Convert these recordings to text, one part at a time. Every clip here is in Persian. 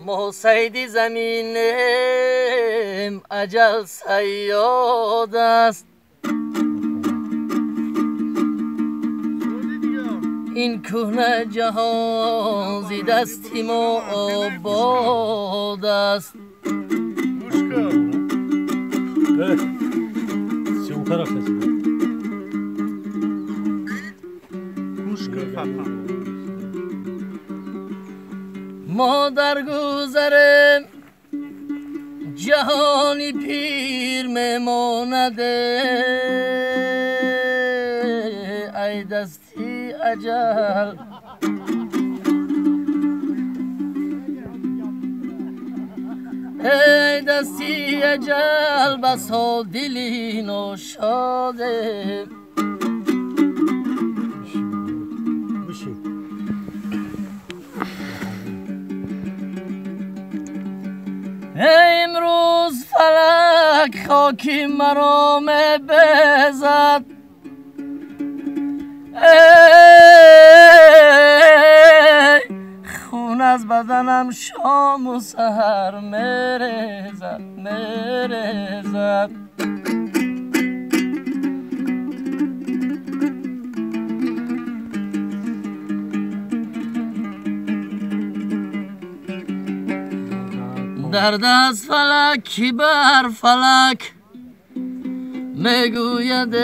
ما صید زمینیم اجل صیاد است این کهنه جهان زی دستی ما آباد است ما در گذرم جهانی پیر میمانده ای دستی اجل ای دستی اجل بسا دلی ناشاده امروز فلک خاکی مرا بزد خون از بدنم شام و سحر میریزد میریزد درد از فلک بر فلک میگوید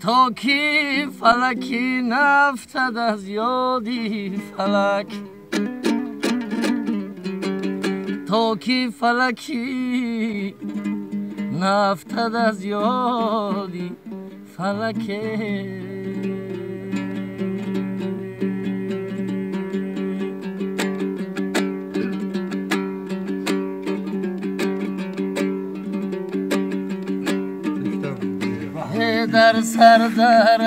تا کی فلکی نفتد از یادی فلک تا کی فلکی نفتد از یادی فلک در سردر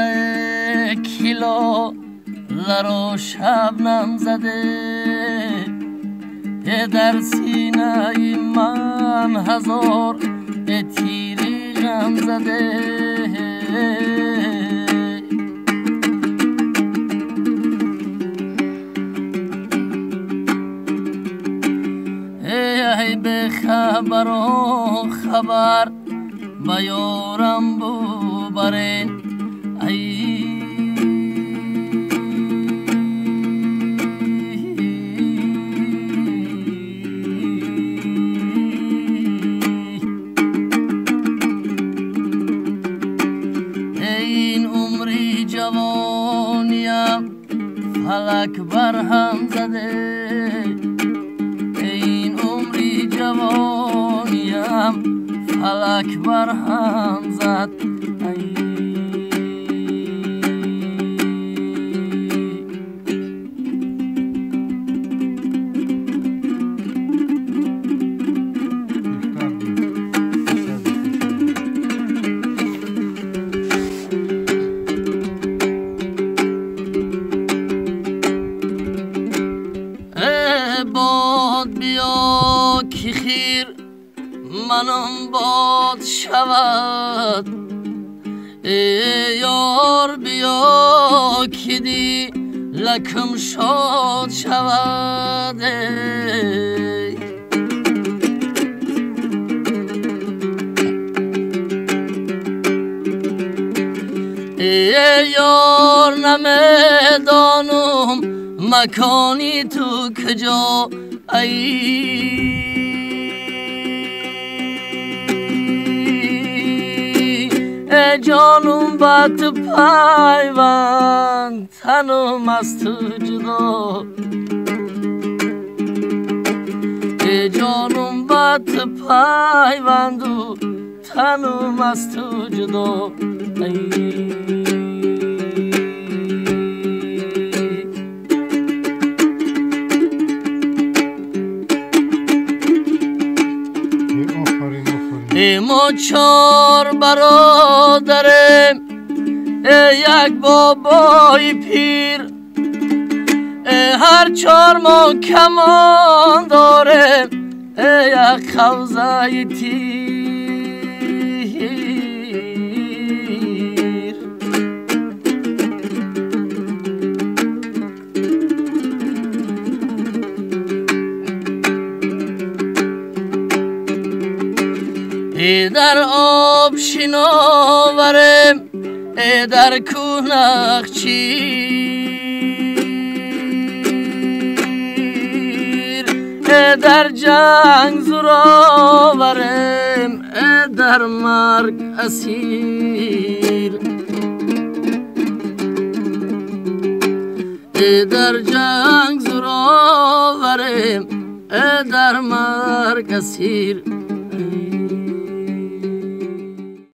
کیلو لرو شبنم زده در سینه من هزار تیری غم زده ای به خبر و خبر بیارم برین ای این عمری جوانیم فلک برهم زده این عمری جوانیم فلک برهم زد باد بیا که خیر منم باد شود ای یار بیا که دی لکم شاد شود ای یار نمیدانم مکانی تو کجا ای جانم با تو پایوند تنم از تو جدا جانم با تو پایوند و تنم از تو جدا ما چار برادریم یک بابای پیر هر چار ما کمان داریم یک خوزه تیر در آب شناورم در کونخچیر در جنگ زورآورم در مرگ اسیر در جنگ زورآورم در مرگ اسیر